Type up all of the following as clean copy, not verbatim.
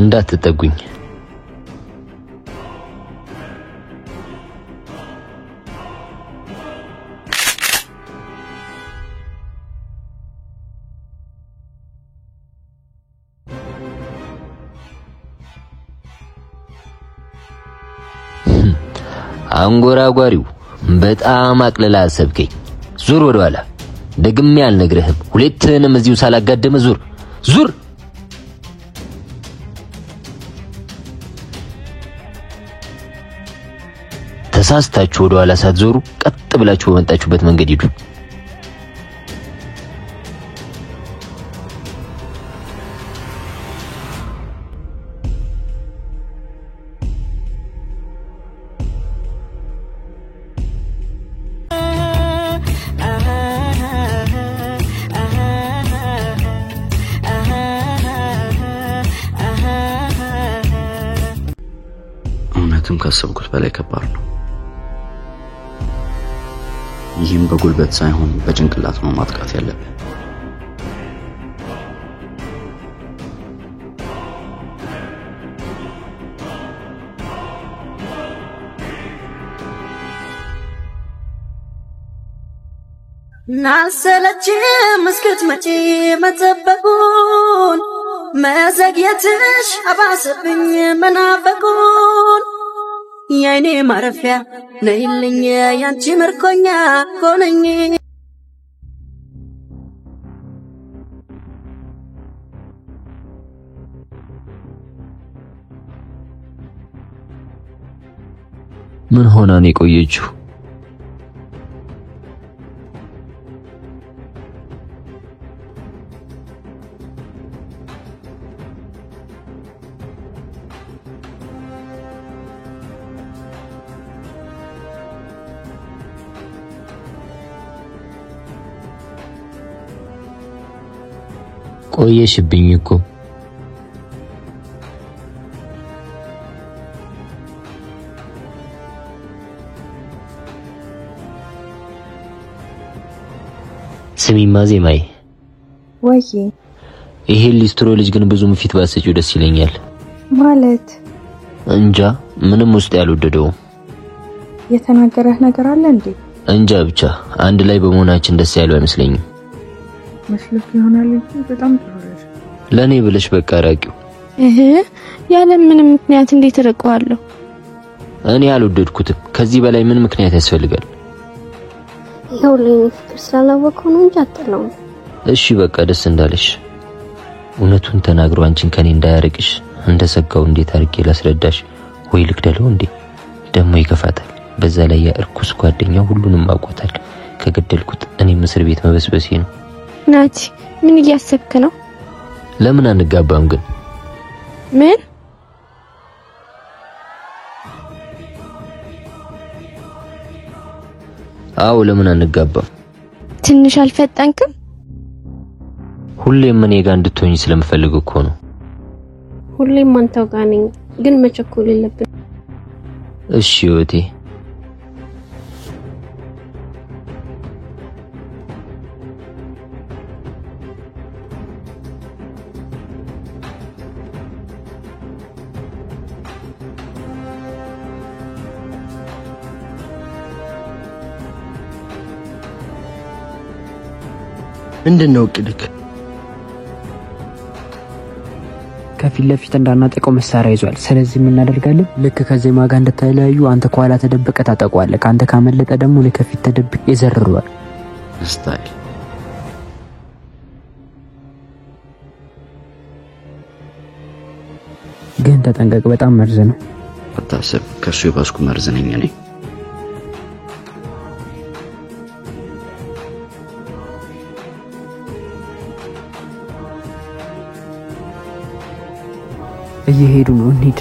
እንዳትጠጉኝ አንጎራጓሪው በጣም አቅለላ አሰብከኝ ዙር ወደ ኋላ ደግሜ አልነግርህም ሁለትንም እዚሁ ሳላጋደመ ዙር ተሳስታችሁ ወደ ኋላ ሳትዞሩ ቀጥ ብላችሁ በመጣችሁበት መንገድ ሂዱ ካሰብኩት በላይ ከባድ ነው ይህም በጉልበት ሳይሆን በጭንቅላት ነው ማጥቃት ያለብን ናሰለችም እስክትመጪ መጠበቁን መዘግየትሽ አባሰብኝ መናፈቁን የኔ ማረፊያ ነይልኝ ያንቺ ምርኮኛ ኮነኝ ምን ሆና ነው የቆየችው ቆየሽብኝ እኮ ስሚማ ዜማዬ ወይ ይሄ ሊስትሮ ልጅ ግን ብዙም ፊት ባሰጪው ደስ ይለኛል ማለት እንጃ ምንም ውስጥ ያልወደደው የተናገረህ ነገር አለ እንዴ እንጃ ብቻ አንድ ላይ በመሆናችን ደስ ያለው አይመስለኝም መስሎክ ይሆናል በጣም ጥሩሽ ለኔ ብለሽ በቃ ራቂው ያለ ምንም ምክንያት እንዴት ተረቀዋለሁ እኔ አልወደድኩትም ከዚህ በላይ ምን ምክንያት ያስፈልጋል ይኸውልኝ ፍቅር ስላላወቀው ነው እንጂ አጥለው እሺ በቃ ደስ እንዳለሽ እውነቱን ተናግሮ አንቺን ከኔ እንዳያርቅሽ እንደሰጋው እንዴት አርጌ ላስረዳሽ ወይ ልክደለው እንዴ ደሞ ይከፋታል በዛ ላይ ያርኩስ ጓደኛው ሁሉንም አውቆታል ከገደልኩት እኔ እስር ቤት መበስበሴ ነው ናቲ ምን እያሰብክ ነው ለምን አንጋባም ግን ምን አው ለምን አንጋባም ትንሽ አልፈጠንክም ሁሌም እኔ ጋር እንድትሆኚ ስለምፈልግ እኮ ነው ሁሌም አንተው ጋር ነኝ ግን መቸኮል የለብን እሺ ወቴ ምንድነው ቅድክ ከፊት ለፊት እንዳናጠቀው መሳሪያ ይዟል ስለዚህ ምን እናደርጋለን ልክ ከዜማ ጋር እንደተለያዩ አንተ ከኋላ ተደብቀ ታጠቋለህ ካንተ ካመለጠ ደግሞ ለከፊት ተደብቀ ይዘርሯል ስታይል ግን ተጠንቀቅ በጣም መርዝ ነው አታስብ ከሱ የባስኩ መርዝ ነኝ እኔ እየሄዱ ነው እንሂድ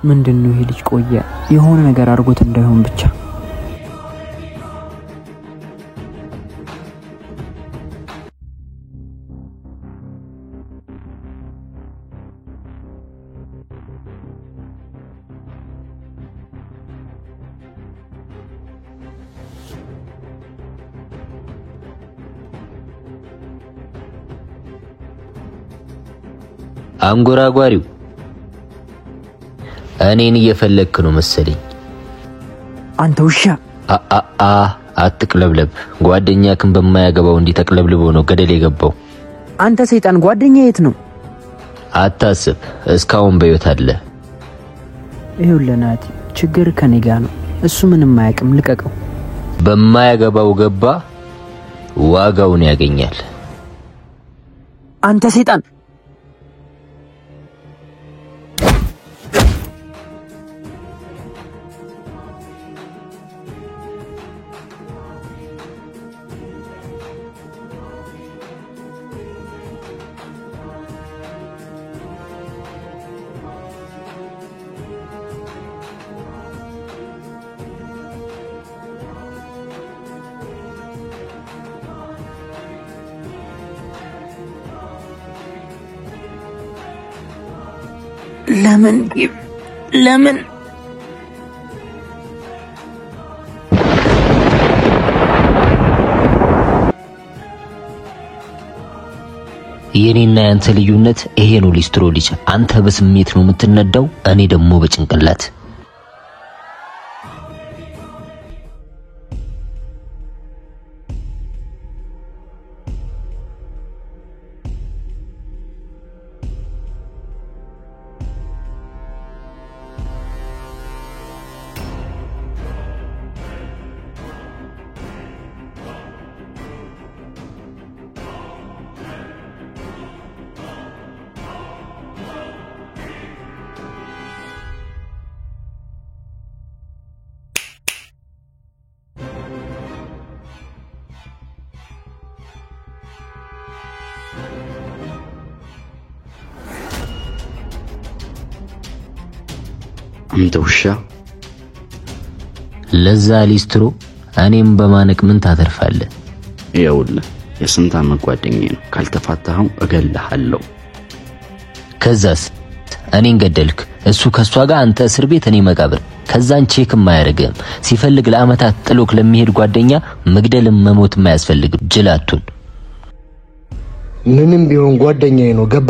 ምንድነው ይሄ ልጅ ቆየ የሆነ ነገር አድርጎት እንዳይሆን ብቻ አንጎራጓሪው እኔን እየፈለክ ነው መሰለኝ። አንተ ውሻ አትቅለብለብ። ጓደኛክን በማያገባው እንዲተቅለብልቦ ነው ገደል የገባው። አንተ ሰይጣን ጓደኛ የት ነው? አታስብ፣ እስካሁን በሕይወት አለ። ይኸውልህ ናቲ፣ ችግር ከኔ ጋር ነው። እሱ ምንም አያውቅም፣ ልቀቀው። በማያገባው ገባ ዋጋውን ያገኛል። አንተ ሰይጣን ለምን የኔና ያንተ ልዩነት ይሄ ነው ሊስትሮ ልጅ። አንተ በስሜት ነው የምትነዳው፣ እኔ ደግሞ በጭንቅላት። አንተ ውሻ ለዛ ሊስትሮ እኔም በማነቅ ምን ታተርፋለህ? ይኸውልህ የስንት ዓመት ጓደኛዬ ነው። ካልተፋታኸው እገልሃለሁ። ከዛስ እኔን ገደልክ፣ እሱ ከሷ ጋር፣ አንተ እስር ቤት፣ እኔ መቃብር። ከዛን ቼክም አያደርግም። ሲፈልግ ለአመታት ጥሎክ ለሚሄድ ጓደኛ መግደልም መሞትም አያስፈልግም። ጅላቱን ምንም ቢሆን ጓደኛዬ ነው። ገባ?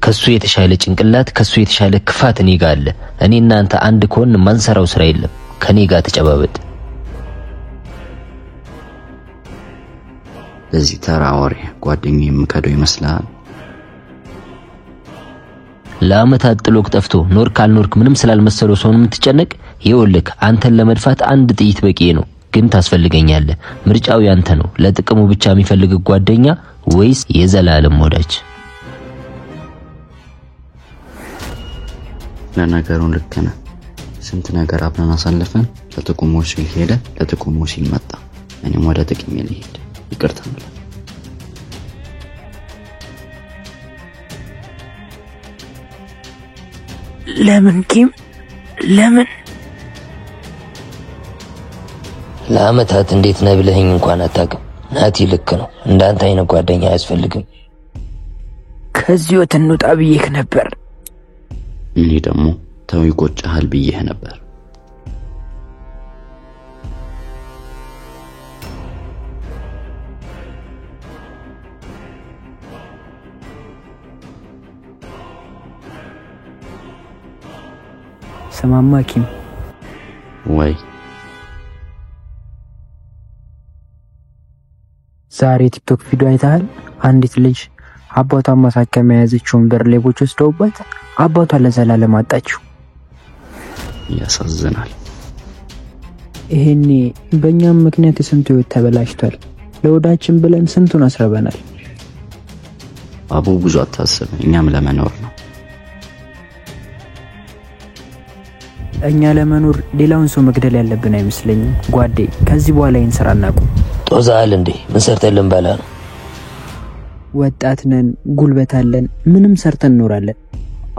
ከሱ የተሻለ ጭንቅላት፣ ከሱ የተሻለ ክፋት እኔ ጋር አለ። እኔና አንተ አንድ ከሆን ማንሰራው ስራ የለም። ከኔ ጋር ተጨባበጥ። በዚህ ተራ ወሬ ጓደኛዬ የምከደው ይመስላል? ለአመታት ጥሎክ ጠፍቶ ኖር ካልኖርክ ምንም ስላልመሰለው ሰውን የምትጨነቅ ይወልክ አንተን ለመድፋት አንድ ጥይት በቂ ነው። ግን ታስፈልገኛለህ። ምርጫው ያንተ ነው። ለጥቅሙ ብቻ የሚፈልግ ጓደኛ ወይስ የዘላለም ወዳጅ? ለነገሩ ልክ ነህ። ስንት ነገር አብረን አሳልፈን ለጥቅሙ ሲል ሄደ፣ ለጥቅሙ ሲል መጣ። እኔም ወደ ጥቅሜ ልሄድ። ይቅርታ ማለት ለምን ኪም ለምን ለአመታት እንዴት ነው ብለኸኝ እንኳን አታውቅም። ናቲ ልክ ነው። እንዳንተ አይነት ጓደኛ አያስፈልግም። ከዚህ ወጥ እንውጣ ብዬሽ ነበር። እኔ ደግሞ ተው ይቆጭሃል ብዬሽ ነበር። ሰማማ ኪም ወይ ዛሬ ቲክቶክ ቪዲዮ አይተሃል? አንዲት ልጅ አባቷን ማሳከሚያ ያዘችውን ብር ሌቦች ወስደውባት አባቷን ለዘላለም አጣችው። ያሳዝናል። ይሄኔ በእኛም ምክንያት የስንቱ ህይወት ተበላሽቷል። ለወዳችን ብለን ስንቱን አስረበናል። አቡ ብዙ አታስብ፣ እኛም ለመኖር ነው። እኛ ለመኖር ሌላውን ሰው መግደል ያለብን አይመስለኝም ጓዴ። ከዚህ በኋላ ይሄን ስራ እናቁም። ጦዛል እንዴ? ምን ሰርተልን ባላ ነው? ወጣት ነን፣ ጉልበት አለን፣ ምንም ሰርተን እንኖራለን።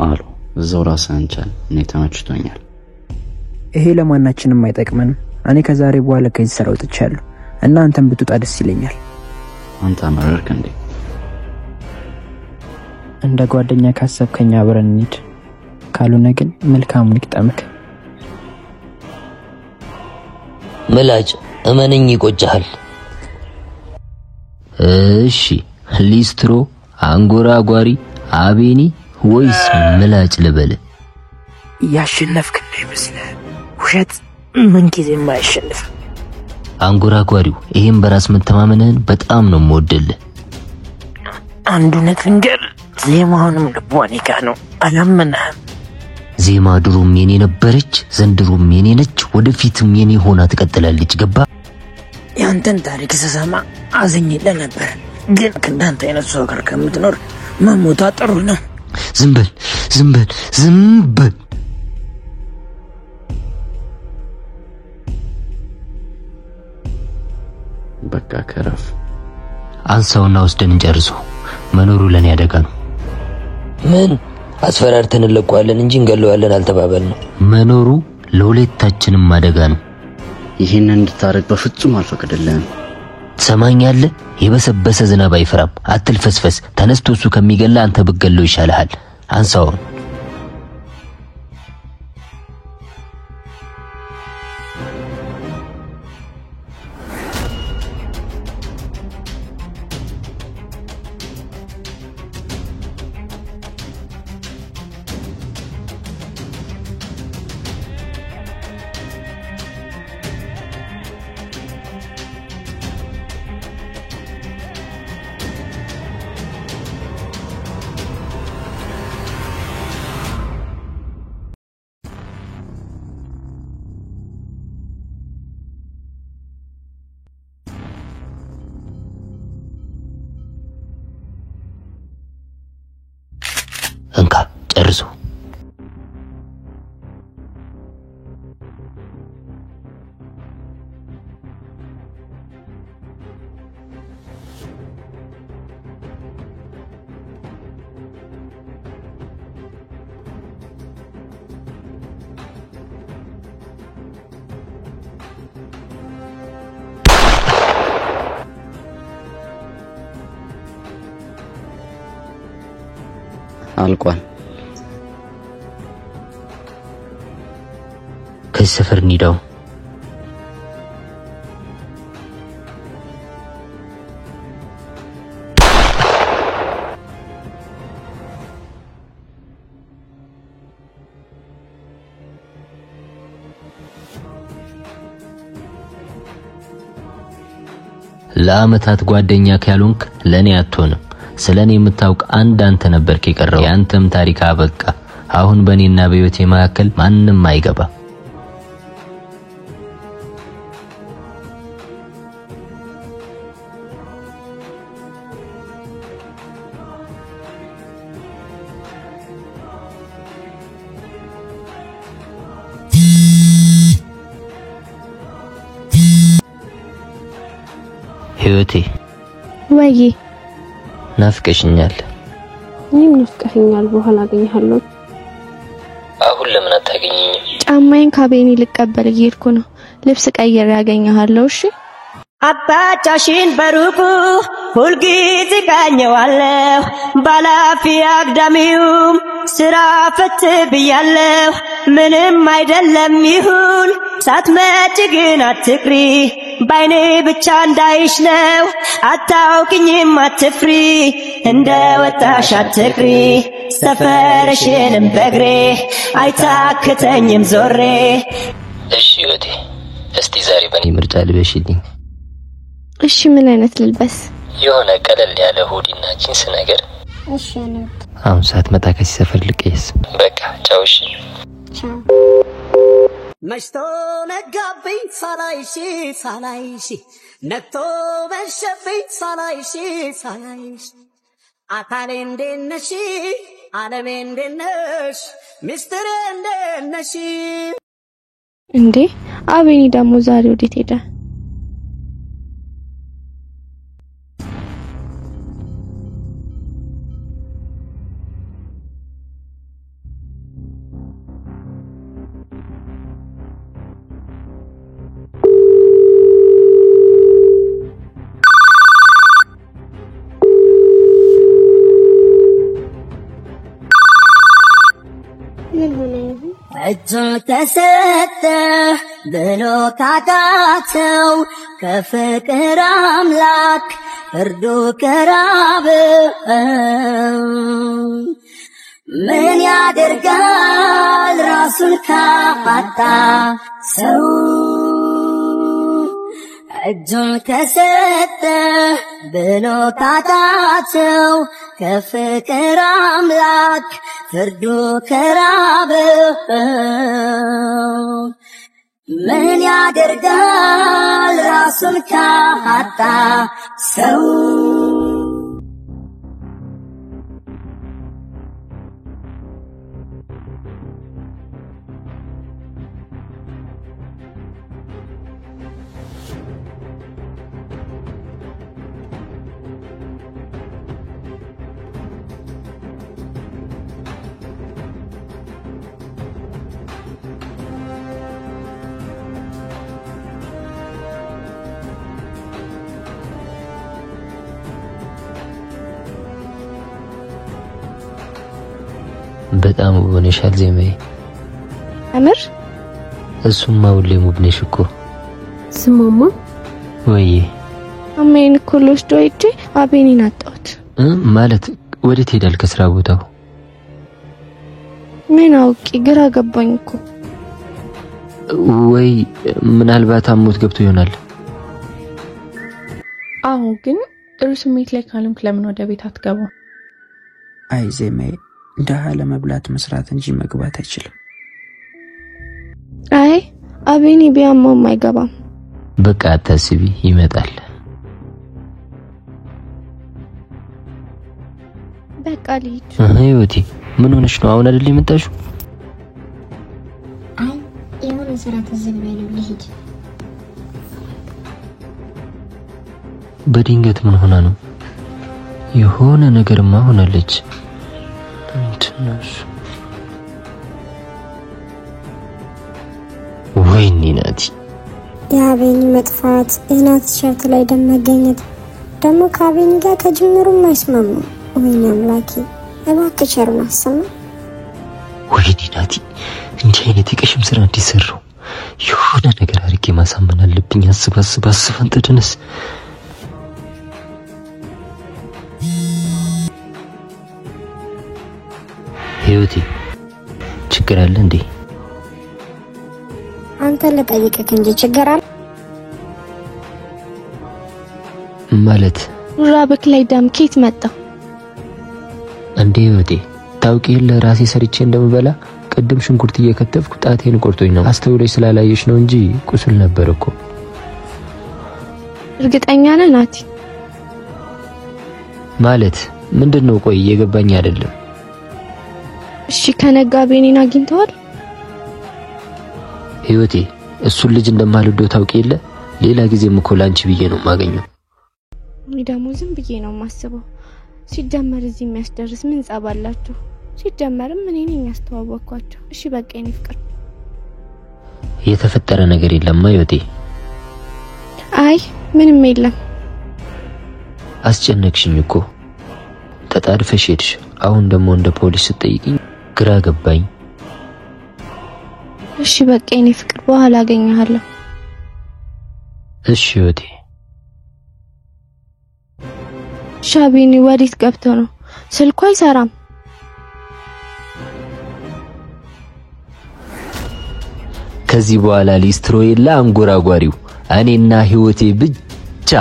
አሉ እዛው ራስህን ቻል። እኔ ተመችቶኛል። ይሄ ለማናችንም አይጠቅመንም። እኔ ከዛሬ በኋላ ከዚህ ስራ ወጥቻለሁ እና አንተም ብትወጣ ደስ ይለኛል። አንተ አመረርክ እንዴ? እንደ ጓደኛ ካሰብከኝ አብረን እንሂድ፣ ካልሆነ ግን መልካሙን ይቅጠምክ። ምላጭ እመነኝ ይቆጭሃል። እሺ ሊስትሮ፣ አንጎራጓሪ፣ አቤኒ ወይስ ምላጭ ልበል? ያሸነፍክ እንዳይመስልህ፣ ውሸት ምን ጊዜም አይሸነፍም። አንጎራጓሪው ይሄን በራስ መተማመንህን በጣም ነው የምወድልህ። አንዱነት ልንገር፣ ዜማውንም ልቧን ይጋ ነው። አላመነህም? ዜማ ድሮም የኔ ነበረች፣ ዘንድሮም የኔ ነች፣ ወደፊትም የኔ ሆና ትቀጥላለች። ገባ? ያንተን ታሪክ ስሰማ አዘኝልህ ነበር፣ ግን ከእንዳንተ አይነት ሰው ጋር ከምትኖር መሞቷ ጥሩ ነው። ዝም በል ዝም በል ዝም በል። በቃ ከረፍ። አንሳውና ወስደን እንጨርሰው። መኖሩ ለኔ አደጋ ነው። ምን አስፈራርተን እንለቀዋለን እንጂ እንገለዋለን አልተባባልንም። መኖሩ ለሁለታችንም አደጋ ነው። ይሄን እንድታረግ በፍጹም አልፈቅድልህም። ሰማኛለህ? የበሰበሰ ዝናብ አይፈራም። አትልፈስፈስ። ተነስቶ እሱ ከሚገላ አንተ ብትገለው ይሻልሃል። አንሳው። እንካ ጨርሱ። አልቋል። ከዚህ ሰፈር እንሂዳው። ለአመታት ጓደኛ ካልሆንክ ለኔ አትሆንም። ስለኔ የምታውቅ አንተ ነበርክ የቀረው። ያንተም ታሪክ አበቃ። አሁን በእኔና በህይወቴ መካከል ማንንም አይገባ። ህይወቴ ወይ ናፍቀሽኛል። እኔም ናፍቀኸኛል። በኋላ አገኘሃለሁ። አሁን ለምን አታገኘኝ? ጫማዬን ካቤኒ ልቀበል እየሄድኩ ነው። ልብስ ቀይሬ ያገኘሃለሁ። እሺ አባታሽን በሩቁ ሁልጊዜ ቃኘዋለሁ። ባላፊ አግዳሚውም ስራ ፈት ብያለሁ። ምንም አይደለም ይሁን ሳትመጪ ግን አትቅሪ። ባይኔ ብቻ እንዳይሽ ነው አታውቂኝም አትፍሪ። እንደ ወጣሽ አትቅሪ ሰፈርሽንም በግሬ አይታክተኝም ዞሬ። እሺ ህይወቴ እስቲ ዛሬ በኔ ምርጫ ልበሽልኝ። እሺ ምን አይነት ልልበስ? የሆነ ቀለል ያለ ሁዲና ጂንስ ነገር። እሺ ነው። አሁን ሰዓት መጣከሽ ሰፈር ልቀይስ። በቃ ቻው። እሺ ቻው። መሽቶ ነጋብኝ ሳላይሽ ነግቶ መሸብኝ ሳላይሽ አካሌ እንዴት ነሽ ዓለሜ እንዴት ነሽ ሚስጥሬ እንዴት ነሽ? እንዴ አቤኒ ደግሞ ዛሬ ወዴት ሄደ? እጁን ተሰጠ ብሎ ካቃተው ከፍቅር አምላክ ፍርዱ ቀራበው። ምን ያደርጋል ራሱን ካጣ ሰው። እጁን ተሰጠ ብሎ ካቃተው ከፍቅር አምላክ ፍርዱ ቀራበው። ምን ያደርጋል ራሱን ካጣ ሰው። በጣም ወነሻል ዜማዬ። አምር እሱማ ሁሌ ውብ ነሽ እኮ። ስማማ ወይ አሜን እኮ ልወስዶ ሄጄ አቤኒን አጣሁት። ማለት ወዴት ሄዳል? ከስራ ቦታው። ምን አውቂ ግራ ገባኝ እኮ። ወይ ምናልባት አሞት ገብቶ ይሆናል። አሁን ግን ጥሩ ስሜት ላይ ካለም ለምን ወደ ቤት አትገባም? አይ ዜማዬ ደሃ ለመብላት መስራት እንጂ መግባት አይችልም። አይ አቤኒ ቢያማም አይገባም። በቃ አታስቢ ይመጣል። በቃ ልሂድ። ህይወቴ ምን ሆነሽ ነው? አሁን አይደል የመጣሽው? አይ የሆነ ስራ ተዘግቶ ነው ልሂድ። በድንገት ምን ሆና ነው? የሆነ ነገርማ ሆናለች። እንትነሽ ወይኔ ናቲ የአቤኒ መጥፋት እናት ሸርት ላይ ደም መገኘት ደግሞ ከአቤኒ ጋር ከጅምሩ ማይስማሙ። ወይኔ አምላኬ እባክህ ቸሩን አሰማ። ወይኔ ናቲ እንዴ አይነት የቀሽም ስራ እንዲሰራው የሆነ ነገር አድርጌ ማሳመን አለብኝ። አስብ አንተ ደነስ። ህይወቴ ችግር አለ እንዴ? አንተ ለጠይቀህ እንጂ ችግር አለ ማለት ራብክ ላይ ደም ኬት መጣ? እንዴ ህይወቴ ታውቂ ለራሴ ሰርቼ እንደምበላ ቅድም ሽንኩርት እየከተፍኩ ጣቴን ቆርጦኝ ነው። አስተውለሽ ስላላየሽ ነው እንጂ ቁስል ነበር እኮ። እርግጠኛ ነህ ናቲ? ማለት ምንድነው? ቆይ እየገባኝ አይደለም። እሺ ከነጋ ቤኔን አግኝተዋል? ህይወቴ እሱን ልጅ እንደማልወደው ታውቂ የለ። ሌላ ጊዜም እኮ ላንቺ ብዬ ነው ማገኘው። እኔ ደግሞ ዝም ብዬ ነው ማስበው። ሲጀመር እዚህ የሚያስደርስ ምን ጸብ አላችሁ? ሲጀመርም እኔ ነኝ ያስተዋወቅኳቸው። እሺ በቃ የኔ ፍቅር የተፈጠረ ነገር የለም ህይወቴ? አይ ምንም የለም። አስጨነቅሽኝ እኮ ተጣድፈሽ ሄድሽ። አሁን ደግሞ እንደ ፖሊስ ስትጠይቂኝ ግራ ገባኝ። እሺ በቃ የኔ ፍቅር በኋላ አገኘሃለሁ። እሺ ህይወቴ። ሻቢኒ ወዴት ገብቶ ነው? ስልኩ አይሰራም። ከዚህ በኋላ ሊስትሮ የለ አንጎራጓሪው እኔና ህይወቴ ብቻ።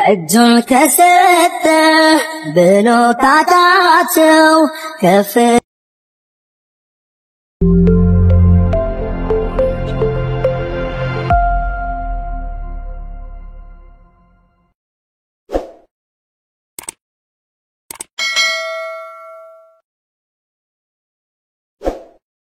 እጁን ከሰጠ ብሎ ካቃቸው ከፍ